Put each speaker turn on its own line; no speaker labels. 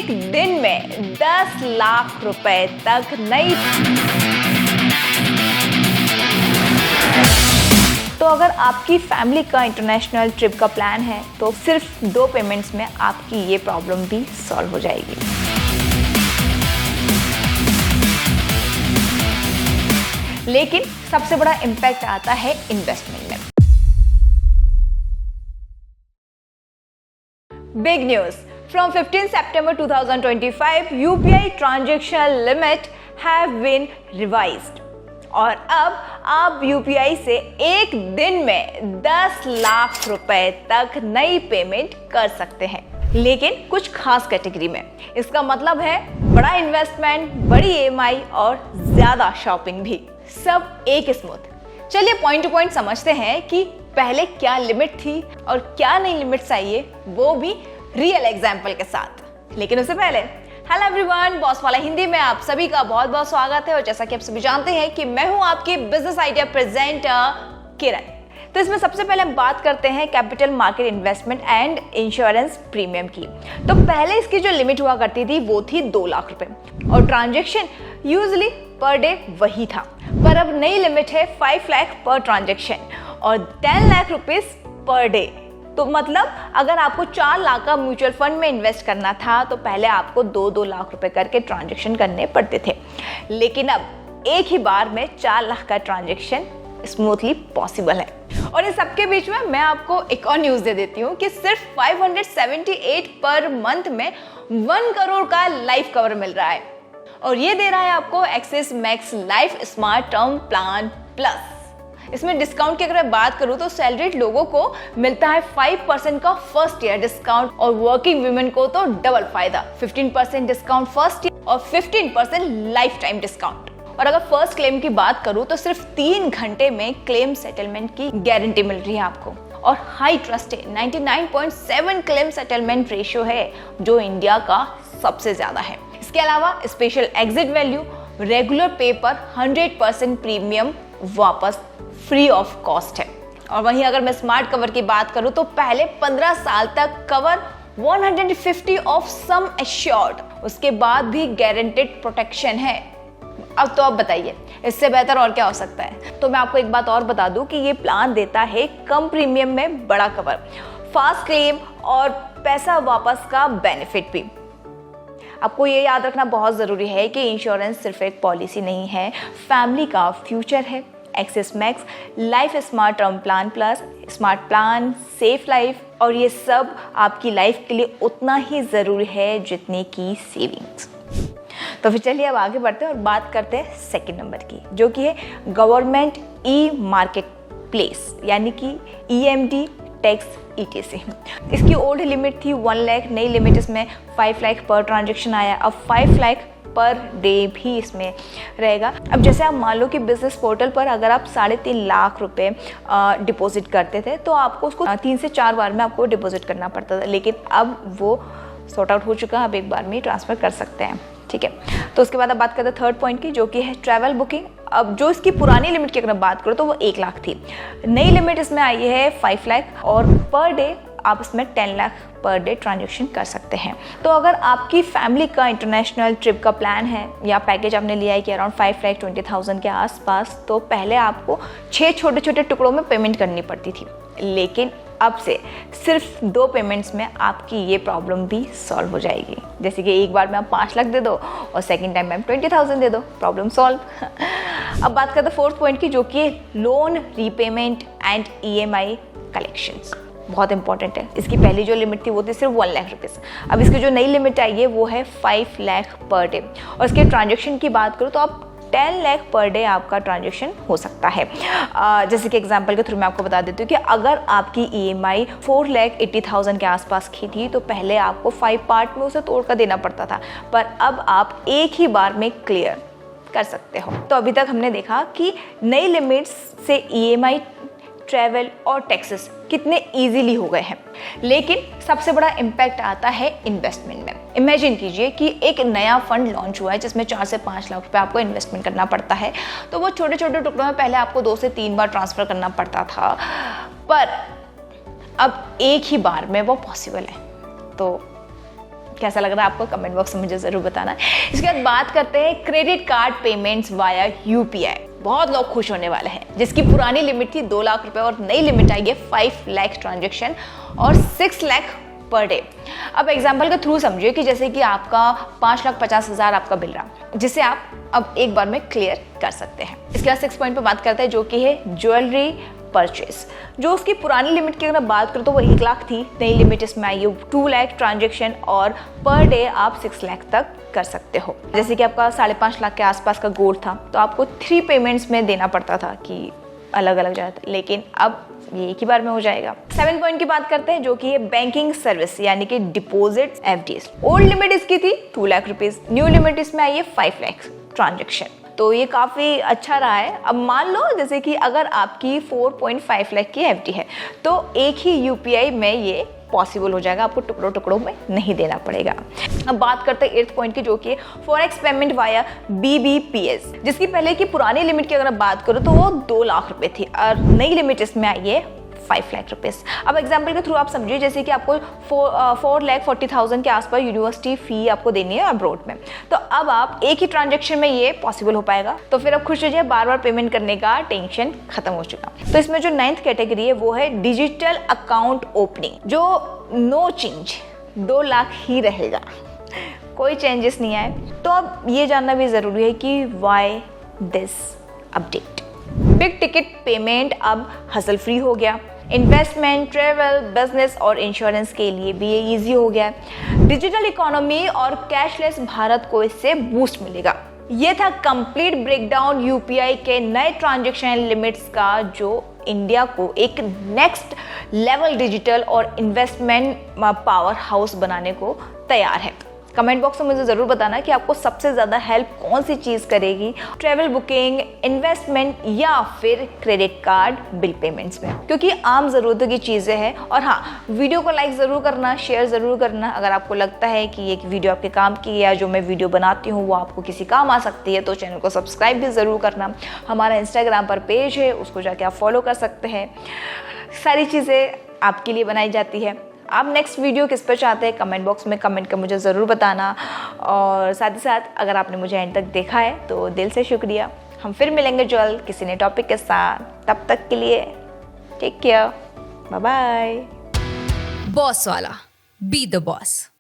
एक दिन में 10 लाख रुपए तक नई। तो अगर आपकी फैमिली का इंटरनेशनल ट्रिप का प्लान है तो सिर्फ 2 पेमेंट्स में आपकी ये प्रॉब्लम भी सॉल्व हो जाएगी। लेकिन सबसे बड़ा इम्पैक्ट आता है इन्वेस्टमेंट में। Big news! From 15 September 2025, UPI transaction limit have been revised. और अब आप UPI से एक दिन में 10 लाख रुपए तक नई पेमेंट कर सकते हैं, लेकिन कुछ खास कैटेगरी में। इसका मतलब है बड़ा इन्वेस्टमेंट, बड़ी EMI और ज्यादा शॉपिंग भी, सब एक स्मूथ। चलिए पॉइंट टू पॉइंट समझते हैं कि पहले क्या लिमिट थी और क्या नई लिमिट्स आई है, वो भी रियल एग्जाम्पल के साथ। लेकिन उससे पहले हेलो एवरीवन, बॉस वाला हिंदी में आप सभी का बहुत बहुत स्वागत है। और जैसा कि आप सभी जानते हैं कि मैं हूं आपकी बिजनेस आइडिया प्रेजेंटर किरण। तो इसमें सबसे पहले हम बात करते हैं capital market investment and insurance premium की। तो पहले इसकी जो लिमिट हुआ करती थी वो थी 2 लाख रुपए और ट्रांजैक्शन यूजुअली पर डे वही था। पर अब नई लिमिट है 5 लाख पर ट्रांजैक्शन और 10 लाख रुपीज पर डे। तो मतलब अगर आपको 4 लाख का म्यूचुअल फंड में इन्वेस्ट करना था तो पहले आपको 2-2 लाख रुपए करके ट्रांजैक्शन करने पड़ते थे, लेकिन अब एक ही बार में 4 लाख का ट्रांजैक्शन स्मूथली पॉसिबल है। और इस सबके बीच में मैं आपको एक और न्यूज दे देती हूँ कि सिर्फ 578 पर मंथ में 1 करोड़ का लाइफ कवर मिल रहा है और ये दे रहा है आपको axis max life smart term plan plus. इसमें डिस्काउंट की अगर मैं बात करूं तो सैलरीड लोगों को मिलता है 5% का फर्स्ट ईयर डिस्काउंट और वर्किंग वुमेन को तो डबल फायदा, 15% डिस्काउंट फर्स्ट ईयर और 15% लाइफ टाइम डिस्काउंट। और अगर फर्स्ट क्लेम की बात करूं तो सिर्फ 3 घंटे में क्लेम सेटलमेंट की गारंटी मिल रही है आपको। और हाई ट्रस्ट है, 99.7 क्लेम सेटलमेंट रेशियो है जो इंडिया का सबसे ज्यादा है। इसके अलावा स्पेशल एग्जिट वैल्यू, रेगुलर पे पर 100% प्रीमियम वापस फ्री ऑफ कॉस्ट है। और वहीं अगर मैं स्मार्ट कवर की बात करूं तो पहले 15 साल तक कवर 150 ऑफ सम एश्योर्ड, उसके बाद भी गारंटेड प्रोटेक्शन है। अब तो आप बताइए इससे बेहतर और क्या हो सकता है। तो मैं आपको एक बात और बता दूं कि ये प्लान देता है कम प्रीमियम में बड़ा कवर, फास्ट क्लेम और पैसा वापस का बेनिफिट भी। आपको ये याद रखना बहुत ज़रूरी है कि इंश्योरेंस सिर्फ एक पॉलिसी नहीं है, फैमिली का फ्यूचर है। Axis max life smart term plan plus, smart plan, safe life, और ये सब आपकी लाइफ के लिए उतना ही ज़रूरी है जितनी की सेविंग्स। तो फिर चलिए अब आगे बढ़ते हैं और बात करते हैं सेकंड नंबर की, जो कि है गवर्नमेंट ई मार्केट प्लेस यानी कि EMD टैक्स ETC। इसकी ओल्ड लिमिट थी 1 लाख, नई लिमिट इसमें 5 लाख पर ट्रांजैक्शन आया। अब 5 लाख पर डे भी इसमें रहेगा। अब जैसे आप मान लो कि बिजनेस पोर्टल पर अगर आप 3.5 लाख रुपए डिपॉजिट करते थे तो आपको उसको 3 से 4 बार में आपको डिपॉजिट करना पड़ता था, लेकिन अब वो सॉर्ट आउट हो चुका है, आप एक बार में ट्रांसफर कर सकते हैं। ठीक है, तो उसके बाद अब बात करते हैं थर्ड पॉइंट की, जो कि है ट्रैवल बुकिंग। अब जो इसकी पुरानी लिमिट की अगर बात करो तो वो 1 लाख थी, नई लिमिट इसमें आई है 5 लाख और पर डे आप इसमें 10 लाख पर डे ट्रांजैक्शन कर सकते हैं। तो अगर आपकी फैमिली का इंटरनेशनल ट्रिप का प्लान है या पैकेज आपने लिया है कि अराउंड 5,20,000 के आसपास, तो पहले आपको 6 छोटे छोटे टुकड़ों में पेमेंट करनी पड़ती थी, लेकिन अब से सिर्फ 2 पेमेंट्स में आपकी ये प्रॉब्लम भी सॉल्व हो जाएगी। जैसे कि एक बार में आप 5 लाख दे दो और सेकेंड टाइम में आप 20,000 दे दो, प्रॉब्लम सॉल्व। अब बात करते हैं फोर्थ पॉइंट की, जो कि loan repayment and EMI collections. बहुत इंपॉर्टेंट है। इसकी पहली जो लिमिट थी वो थी सिर्फ 1 लाख रुपीज़। अब इसकी जो नई लिमिट आई है वो है 5 लाख पर डे। और इसके ट्रांजैक्शन की बात करूँ तो आप 10 लाख पर डे आपका ट्रांजैक्शन हो सकता है। जैसे कि एग्जांपल के थ्रू मैं आपको बता देती हूँ कि अगर आपकी EMI 4,80,000 के आसपास की थी तो पहले आपको 5 पार्ट में उसे तोड़ कर देना पड़ता था, पर अब आप एक ही बार में क्लियर कर सकते हो। तो अभी तक हमने देखा कि नई लिमिट्स से EMI, ट्रैवल और टैक्सेस कितने इजीली हो गए हैं, लेकिन सबसे बड़ा इम्पैक्ट आता है इन्वेस्टमेंट में। इमेजिन कीजिए कि एक नया फंड लॉन्च हुआ है जिसमें 4 से 5 लाख रुपए आपको इन्वेस्टमेंट करना पड़ता है, तो वो छोटे छोटे टुकड़ों में पहले आपको 2 से 3 बार ट्रांसफर करना पड़ता था, पर अब एक ही बार में वो पॉसिबल है। तो कैसा लग रहा है आपको कमेंट बॉक्स में मुझे ज़रूर बताना। इसके बाद बात करते हैं credit card payments via UPI। बहुत लोग खुश होने वाले हैं, जिसकी पुरानी लिमिट थी 2 लाख रुपए और नई लिमिट आई है 5 लाख ट्रांजेक्शन और 6 लाख पर डे। अब एग्जाम्पल के थ्रू समझिए कि जैसे कि आपका 5,50,000 आपका बिल रहा, जिसे आप अब एक बार में क्लियर कर सकते हैं। इसके बाद 6 पॉइंट पे बात करते हैं, जो कि है ज्वेलरी परचेस। जो उसकी पुरानी लिमिट की अगर बात करूँ तो वो 1 लाख थी, नई लिमिट इसमें आई है 2 लाख ट्रांजेक्शन और पर डे आप 6 लाख तक कर सकते हो। जैसे कि आपका 5.5 लाख के आसपास का गोल्ड था तो आपको 3 पेमेंट्स में देना पड़ता था कि अलग अलग जाता, लेकिन अब ये एक ही बार में हो जाएगा। 7 पॉइंट की बात करते हैं, जो कि है बैंकिंग सर्विस यानी कि डिपॉजिट FDs। ओल्ड लिमिट इसकी थी 2 लाख रुपीज, न्यू लिमिट इसमें आई है 5 लाख ट्रांजेक्शन, तो ये काफ़ी अच्छा रहा है। अब मान लो जैसे कि अगर आपकी 4.5 लाख की FD है तो एक ही UPI में ये पॉसिबल हो जाएगा, आपको टुकड़ों टुकड़ों में नहीं देना पड़ेगा। अब बात करते हैं 8th पॉइंट की, जो कि फॉरेक्स पेमेंट वाया BBPS, जिसकी पहले की पुरानी लिमिट की अगर बात करूँ तो वो 2 लाख रुपए थी और नई लिमिट इसमें आई है 5 लाख रुपीज़। अब एग्जाम्पल के थ्रू आप समझिए जैसे कि आपको 4,40,000 के आसपास यूनिवर्सिटी फ़ी आपको देनी है अब्रॉड में, तो अब आप एक ही ट्रांजेक्शन में ये पॉसिबल हो पाएगा। तो फिर अब खुश हो जाए, बार बार पेमेंट करने का टेंशन खत्म हो चुका। तो इसमें जो 9th कैटेगरी है वो है डिजिटल अकाउंट ओपनिंग, जो नो चेंज 2 लाख ही रहेगा, कोई चेंजेस नहीं आए। तो अब ये जानना भी ज़रूरी है कि why this update. Big ticket payment अब हसल फ्री हो गया, इन्वेस्टमेंट, ट्रेवल, बिजनेस और इंश्योरेंस के लिए भी ये ईजी हो गया है। डिजिटल इकोनॉमी और कैशलेस भारत को इससे बूस्ट मिलेगा। ये था कंप्लीट ब्रेकडाउन UPI के नए ट्रांजैक्शन लिमिट्स का, जो इंडिया को एक नेक्स्ट लेवल डिजिटल और इन्वेस्टमेंट पावर हाउस बनाने को तैयार है। कमेंट बॉक्स में मुझे ज़रूर बताना कि आपको सबसे ज़्यादा हेल्प कौन सी चीज़ करेगी, ट्रैवल बुकिंग, इन्वेस्टमेंट या फिर क्रेडिट कार्ड बिल पेमेंट्स में, क्योंकि आम ज़रूरतों की चीज़ें हैं। और हाँ, वीडियो को लाइक ज़रूर करना, शेयर ज़रूर करना। अगर आपको लगता है कि ये वीडियो आपके काम की या जो मैं वीडियो बनाती हूँ वो आपको किसी काम आ सकती है तो चैनल को सब्सक्राइब भी ज़रूर करना। हमारा इंस्टाग्राम पर पेज है, उसको जाके आप फॉलो कर सकते हैं। सारी चीज़ें आपके लिए बनाई जाती है। आप नेक्स्ट वीडियो किस पर चाहते हैं कमेंट बॉक्स में कमेंट कर मुझे ज़रूर बताना। और साथ ही साथ अगर आपने मुझे एंड तक देखा है तो दिल से शुक्रिया। हम फिर मिलेंगे जल्द किसी नए टॉपिक के साथ। तब तक के लिए take care, bye bye.
Boss वाला, बी द बॉस।